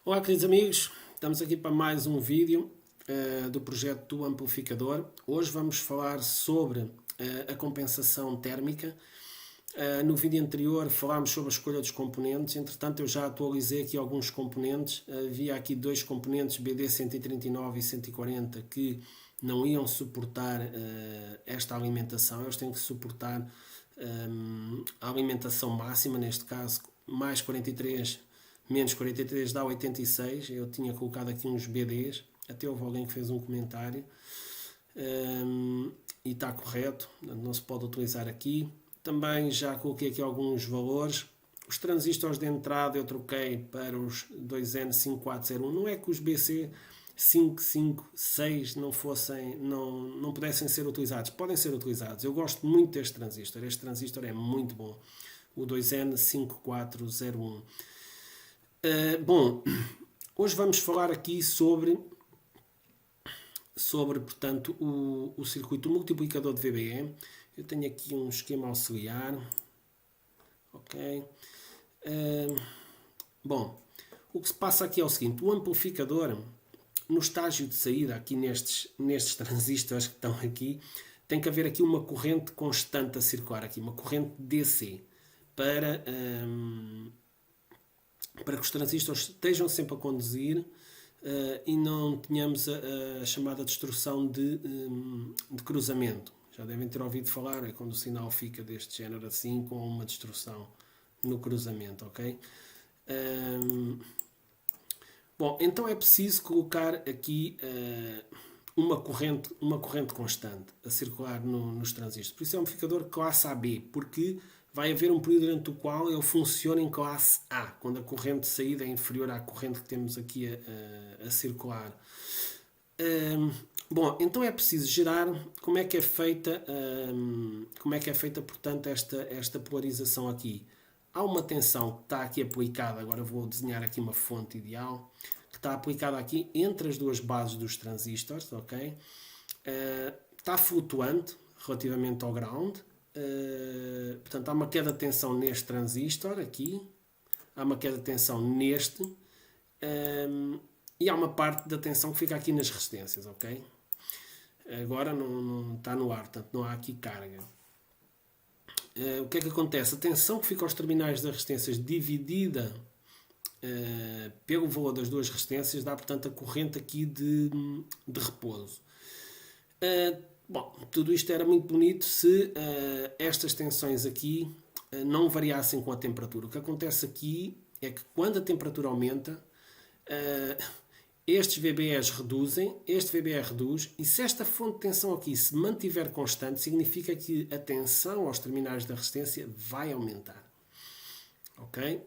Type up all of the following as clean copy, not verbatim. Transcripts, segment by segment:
Olá, queridos amigos, estamos aqui para mais um vídeo do projeto do amplificador. Hoje vamos falar sobre a compensação térmica. No vídeo anterior falámos sobre a escolha dos componentes, entretanto eu já atualizei aqui alguns componentes. Havia aqui dois componentes BD139 e 140 que não iam suportar esta alimentação, eles têm que suportar a alimentação máxima, neste caso mais 43 menos 43 dá 86. Eu tinha colocado aqui uns BDs, até houve alguém que fez um comentário e está correto, não se pode utilizar aqui. Também já coloquei aqui alguns valores. Os transistores de entrada eu troquei para os 2N5401. Não é que os BC556 não pudessem ser utilizados, podem ser utilizados. Eu gosto muito deste transistor, este transistor é muito bom, o 2N5401. Bom, hoje vamos falar aqui sobre portanto, o circuito multiplicador de VBE. Eu tenho aqui um esquema auxiliar. Ok. Bom, o que se passa aqui é o seguinte: o amplificador, no estágio de saída, aqui nestes transistores que estão aqui, tem que haver aqui uma corrente constante a circular, aqui uma corrente DC, para que os transistores estejam sempre a conduzir e não tenhamos a chamada destrução de cruzamento. Já devem ter ouvido falar, é quando o sinal fica deste género assim, com uma destrução no cruzamento, ok? Bom, então é preciso colocar aqui uma corrente constante a circular nos transistores. Por isso é um amplificador classe AB, porque vai haver um período durante o qual ele funciona em classe A, quando a corrente de saída é inferior à corrente que temos aqui a circular. Bom, então é preciso gerar como é que é feita, portanto, esta polarização aqui. Há uma tensão que está aqui aplicada, agora vou desenhar aqui uma fonte ideal, que está aplicada aqui entre as duas bases dos transistores, ok? Está flutuante relativamente ao ground. Portanto, há uma queda de tensão neste transistor aqui, há uma queda de tensão neste e há uma parte da tensão que fica aqui nas resistências, ok? Agora não está no ar, portanto não há aqui carga. O que é que acontece? A tensão que fica aos terminais das resistências dividida pelo valor das duas resistências dá, portanto, a corrente aqui de repouso. Bom, tudo isto era muito bonito se estas tensões aqui não variassem com a temperatura. O que acontece aqui é que quando a temperatura aumenta, estes VBEs reduzem, este VBE reduz, e se esta fonte de tensão aqui se mantiver constante, significa que a tensão aos terminais da resistência vai aumentar. Ok?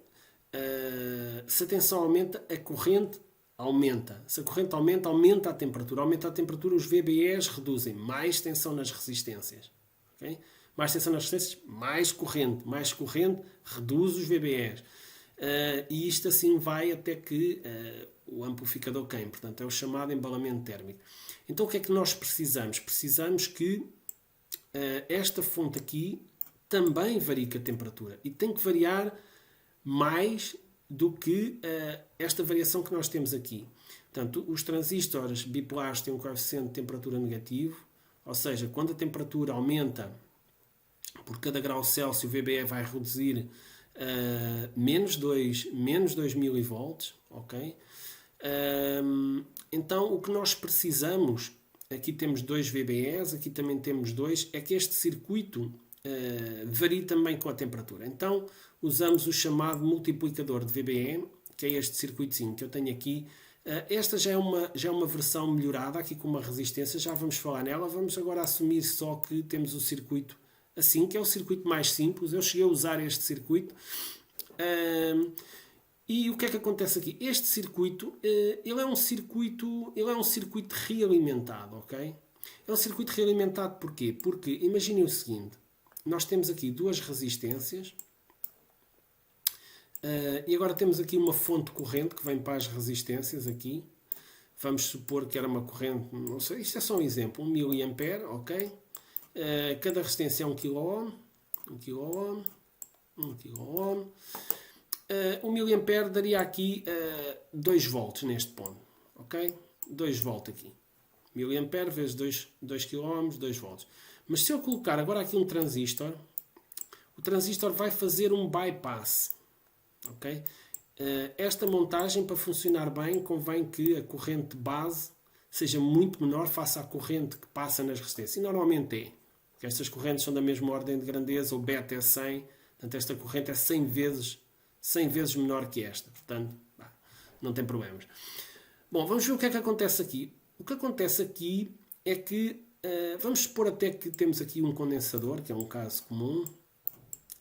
Se a tensão aumenta, a corrente aumenta. Se a corrente aumenta, aumenta a temperatura. Aumenta a temperatura, os VBEs reduzem. Mais tensão nas resistências. Okay? Mais tensão nas resistências, mais corrente. Mais corrente, reduz os VBEs. E isto assim vai até que o amplificador queime. Portanto, é o chamado embalamento térmico. Então, o que é que nós precisamos? Precisamos que esta fonte aqui também varie com a temperatura. E tem que variar mais do que esta variação que nós temos aqui. Portanto, os transistores bipolares têm um coeficiente de temperatura negativo, ou seja, quando a temperatura aumenta por cada grau Celsius, o VBE vai reduzir menos 2 millivolts, ok? Então, o que nós precisamos, aqui temos 2 VBEs, aqui também temos 2, é que este circuito varie também com a temperatura. Então, usamos o chamado multiplicador de VBE, que é este circuitozinho que eu tenho aqui. Esta já é uma versão melhorada, aqui com uma resistência, já vamos falar nela. Vamos agora assumir só que temos o circuito assim, que é o circuito mais simples. Eu cheguei a usar este circuito. E o que é que acontece aqui? Este circuito, ele é um circuito realimentado, ok? É um circuito realimentado porquê? Porque imaginem o seguinte: nós temos aqui duas resistências e agora temos aqui uma fonte corrente que vem para as resistências aqui. Vamos supor que era uma corrente, não sei, isto é só um exemplo, 1 mA, ok? Cada resistência é 1 kΩ, 1 kΩ, 1 kΩ. o miliampere daria aqui 2 volts neste ponto. Ok? 2 volts aqui. Miliampere vezes 2 km, 2 volts. Mas se eu colocar agora aqui um transistor, o transistor vai fazer um bypass. Ok? Esta montagem, para funcionar bem, convém que a corrente base seja muito menor face à corrente que passa nas resistências. E normalmente é. Porque estas correntes são da mesma ordem de grandeza, o beta é 100, portanto esta corrente é 100 vezes menor que esta. Portanto, não tem problemas. Bom, vamos ver o que é que acontece aqui. O que acontece aqui é que, vamos supor até que temos aqui um condensador, que é um caso comum.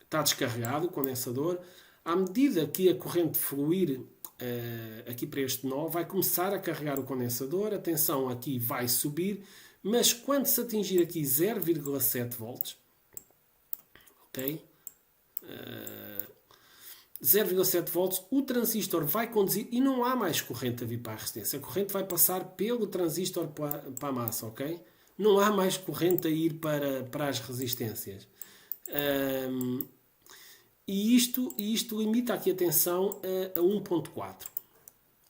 Está descarregado o condensador. À medida que a corrente fluir aqui para este nó, vai começar a carregar o condensador. A tensão aqui vai subir, mas quando se atingir aqui 0,7 volts, ok? 0,7 volts, o transistor vai conduzir e não há mais corrente a vir para a resistência. A corrente vai passar pelo transistor para a massa, ok? Não há mais corrente a ir para as resistências. E isto limita aqui a tensão a 1.4.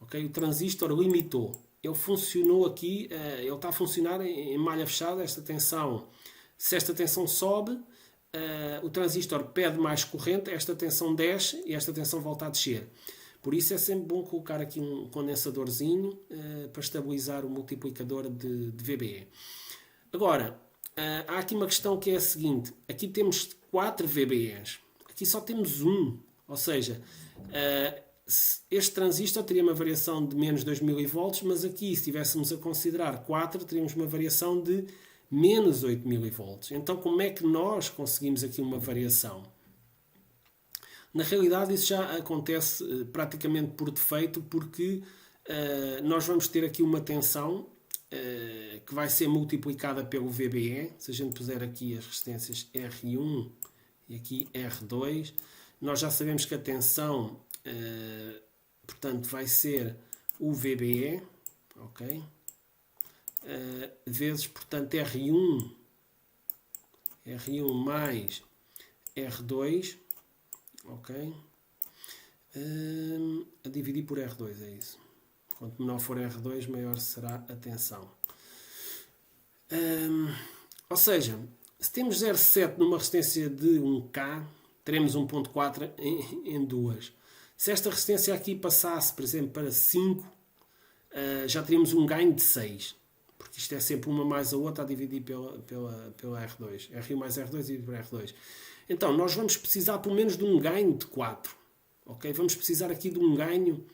Okay? O transistor limitou. Ele funcionou aqui, ele está a funcionar em malha fechada, esta tensão. Se esta tensão sobe, o transistor pede mais corrente, esta tensão desce e esta tensão volta a descer. Por isso é sempre bom colocar aqui um condensadorzinho para estabilizar o multiplicador de VBE. Agora, há aqui uma questão que é a seguinte. Aqui temos 4 VBEs. Aqui só temos um. Ou seja, este transistor teria uma variação de menos 2 mV, mas aqui, se estivéssemos a considerar 4, teríamos uma variação de menos 8 mV. Então, como é que nós conseguimos aqui uma variação? Na realidade, isso já acontece praticamente por defeito, porque nós vamos ter aqui uma tensão que vai ser multiplicada pelo VBE. Se a gente puser aqui as resistências R1 e aqui R2, nós já sabemos que a tensão, portanto, vai ser o VBE, ok? Vezes, portanto, R1 mais R2, ok? A dividir por R2, é isso. Quanto menor for R2, maior será a tensão. Ou seja, se temos 0,7 numa resistência de 1K, teremos 1.4 em duas. Se esta resistência aqui passasse, por exemplo, para 5, já teríamos um ganho de 6. Porque isto é sempre uma mais a outra a dividir pela R2. R1 mais R2 dividido por R2. Então, nós vamos precisar pelo menos de um ganho de 4. Okay? Vamos precisar aqui de um ganho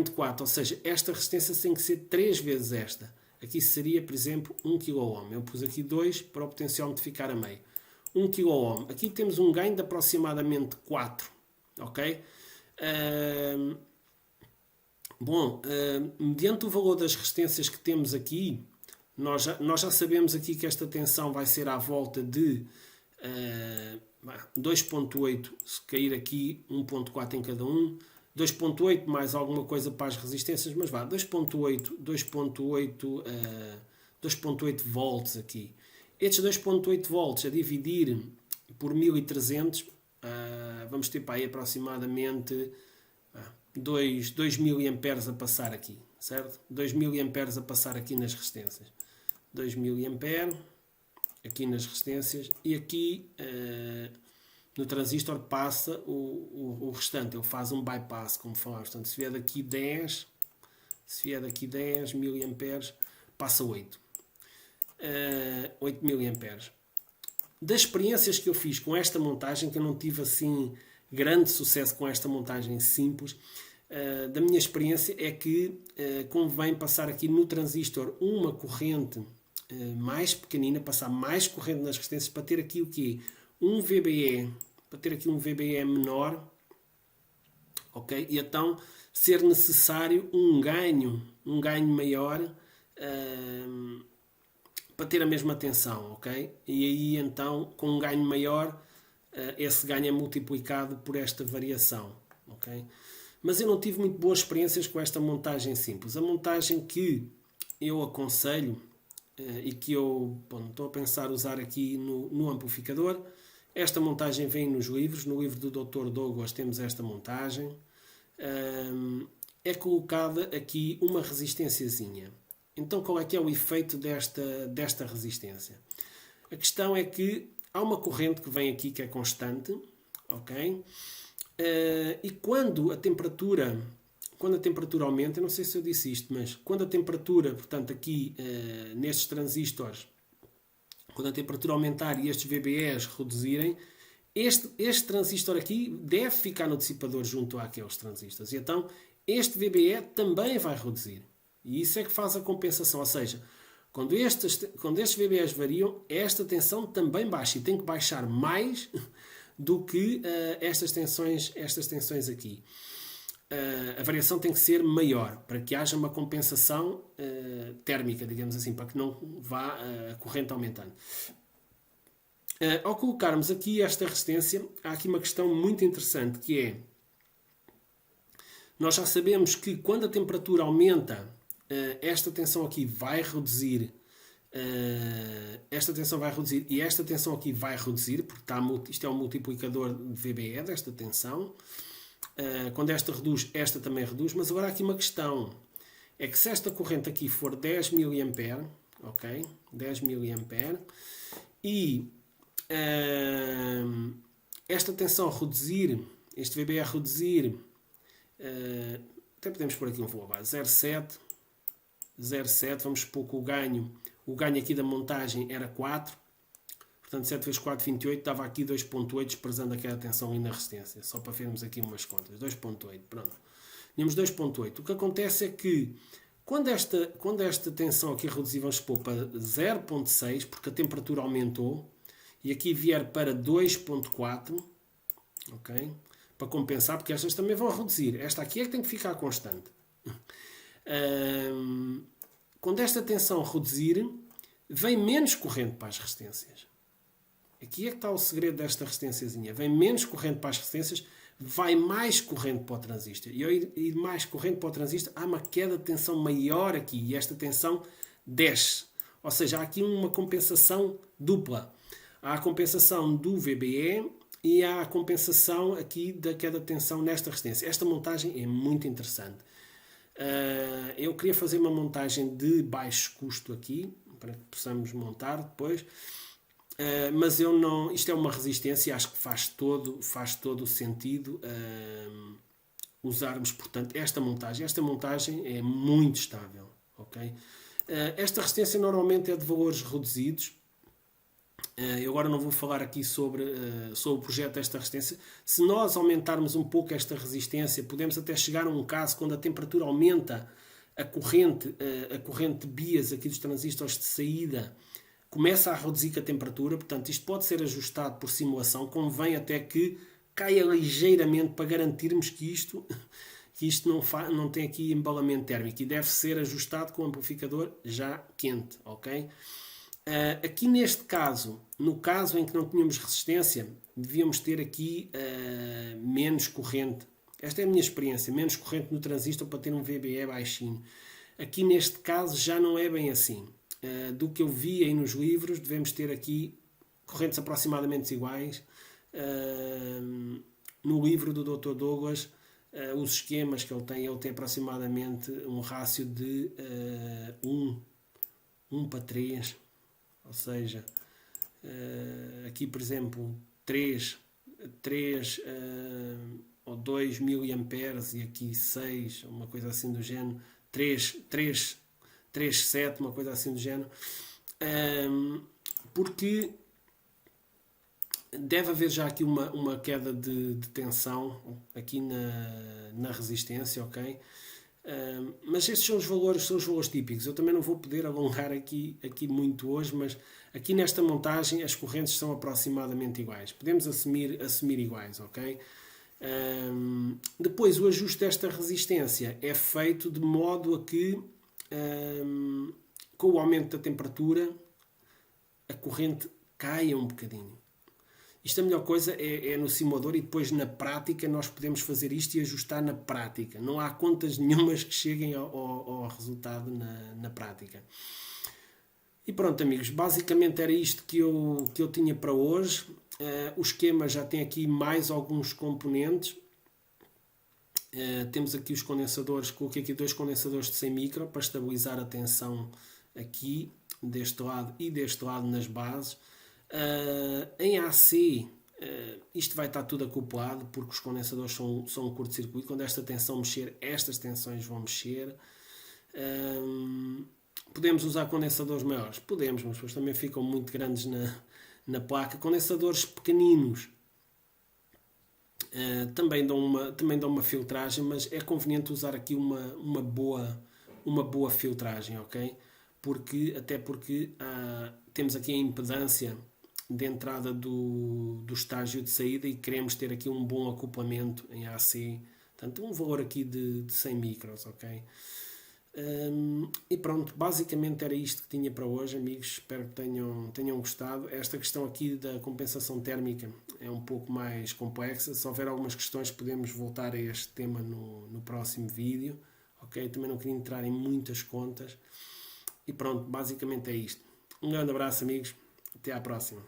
de 4. Ou seja, esta resistência tem que ser 3 vezes esta. Aqui seria, por exemplo, 1 kΩ. Eu pus aqui 2 para o potenciómetro ficar a meio. 1 kΩ. Aqui temos um ganho de aproximadamente 4. Ok? Mediante o valor das resistências que temos aqui, nós já sabemos aqui que esta tensão vai ser à volta de 2.8, se cair aqui 1.4 em cada um, 2.8 mais alguma coisa para as resistências, mas 2.8 volts aqui. Estes 2.8 volts a dividir por 1300, vamos ter para aí aproximadamente 2 mA a passar aqui, certo? 2 mA a passar aqui nas resistências. 2 mA aqui nas resistências e aqui no transistor passa o restante, ele faz um bypass, como falámos. Portanto, se vier daqui 10 mA, passa 8 mA. Das experiências que eu fiz com esta montagem, que eu não tive assim grande sucesso com esta montagem simples, da minha experiência é que convém passar aqui no transistor uma corrente mais pequenina, passar mais corrente nas resistências para ter aqui o quê? Um VBE, para ter aqui um VBE menor, ok? E então ser necessário um ganho maior para ter a mesma tensão, ok? E aí então com um ganho maior esse ganho é multiplicado por esta variação, ok? Mas eu não tive muito boas experiências com esta montagem simples. A montagem que eu aconselho e que eu estou a pensar usar aqui no amplificador Esta montagem vem nos livros. No livro do Dr. Douglas temos esta montagem. É colocada aqui uma resistênciazinha. Então qual é que é o efeito desta resistência? A questão é que há uma corrente que vem aqui que é constante, ok? E quando a temperatura aumenta, eu não sei se eu disse isto, mas quando a temperatura, portanto aqui nestes transistores, quando a temperatura aumentar e estes VBEs reduzirem, este transistor aqui deve ficar no dissipador junto àqueles transistores. E então este VBE também vai reduzir. E isso é que faz a compensação. Ou seja, quando estes VBEs variam, esta tensão também baixa. E tem que baixar mais do que estas tensões aqui. A variação tem que ser maior para que haja uma compensação térmica, digamos assim, para que não vá a corrente aumentando. Ao colocarmos aqui esta resistência, há aqui uma questão muito interessante, que é, nós já sabemos que quando a temperatura aumenta, esta tensão aqui vai reduzir, esta tensão vai reduzir e esta tensão aqui vai reduzir, porque isto é um multiplicador de VBE desta tensão. Quando esta reduz, esta também reduz, mas agora há aqui uma questão, é que se esta corrente aqui for 10 mA, ok? 10 mA, e esta tensão reduzir, este VBE reduzir, até podemos pôr aqui um valor base, 0,7, vamos supor que o ganho aqui da montagem era 4, portanto 7 vezes 4, 28, dava aqui 2.8, desprezando aquela tensão ali na resistência, só para vermos aqui umas contas, 2.8, pronto. Tínhamos 2.8. O que acontece é que quando esta tensão aqui reduzir, vamos supor, para 0.6, porque a temperatura aumentou, e aqui vier para 2.4, ok? Para compensar, porque estas também vão reduzir. Esta aqui é que tem que ficar constante. Quando esta tensão reduzir, vem menos corrente para as resistências. Aqui é que está o segredo desta resistênciazinha. Vem menos corrente para as resistências, vai mais corrente para o transistor. E ao ir mais corrente para o transistor, há uma queda de tensão maior aqui. E esta tensão desce. Ou seja, há aqui uma compensação dupla. Há a compensação do VBE e há a compensação aqui da queda de tensão nesta resistência. Esta montagem é muito interessante. Eu queria fazer uma montagem de baixo custo aqui, para que possamos montar depois. Mas eu não, isto é uma resistência, acho que faz todo o sentido usarmos, portanto, esta montagem. Esta montagem é muito estável, ok? Esta resistência normalmente é de valores reduzidos. Eu agora não vou falar aqui sobre o projeto desta resistência. Se nós aumentarmos um pouco esta resistência, podemos até chegar a um caso quando a temperatura aumenta, a corrente BIAS aqui dos transistores de saída começa a reduzir com a temperatura. Portanto, isto pode ser ajustado por simulação. Convém até que caia ligeiramente para garantirmos que isto não tem aqui embalamento térmico e deve ser ajustado com o amplificador já quente, ok? Aqui neste caso, no caso em que não tínhamos resistência, devíamos ter aqui menos corrente. Esta é a minha experiência, menos corrente no transistor para ter um VBE baixinho. Aqui neste caso já não é bem assim. Do que eu vi aí nos livros, devemos ter aqui correntes aproximadamente iguais. No livro do Dr. Douglas, os esquemas que ele tem aproximadamente um rácio de 1 para 3. Ou seja, aqui por exemplo 3 ou 2 miliamperes e aqui 6, uma coisa assim do género, 3,7, uma coisa assim do género, porque deve haver já aqui uma queda de tensão aqui na resistência, ok? Mas estes são os valores típicos. Eu também não vou poder alongar aqui muito hoje, mas aqui nesta montagem as correntes são aproximadamente iguais. Podemos assumir iguais, ok? Depois o ajuste desta resistência é feito de modo a que com o aumento da temperatura a corrente caia um bocadinho. Isto a melhor coisa é no simulador e depois na prática nós podemos fazer isto e ajustar na prática. Não há contas nenhumas que cheguem ao resultado na prática. E pronto, amigos, basicamente era isto que eu tinha para hoje. O esquema já tem aqui mais alguns componentes. Temos aqui os condensadores, coloquei aqui 2 condensadores de 100 micro para estabilizar a tensão aqui, deste lado e deste lado nas bases. Em AC, isto vai estar tudo acoplado porque os condensadores são um curto-circuito. Quando esta tensão mexer, estas tensões vão mexer. Podemos usar condensadores maiores? Podemos, mas depois também ficam muito grandes na placa. Condensadores pequeninos também dão uma filtragem, mas é conveniente usar aqui uma boa filtragem, ok? Até porque temos aqui a impedância de entrada do estágio de saída e queremos ter aqui um bom acoplamento em AC. Portanto, um valor aqui de 100 micros, ok? E pronto, basicamente era isto que tinha para hoje, amigos. Espero que tenham gostado. Esta questão aqui da compensação térmica é um pouco mais complexa. Se houver algumas questões, podemos voltar a este tema no próximo vídeo, ok? Também não queria entrar em muitas contas. E pronto, basicamente é isto. Um grande abraço, amigos. Até à próxima.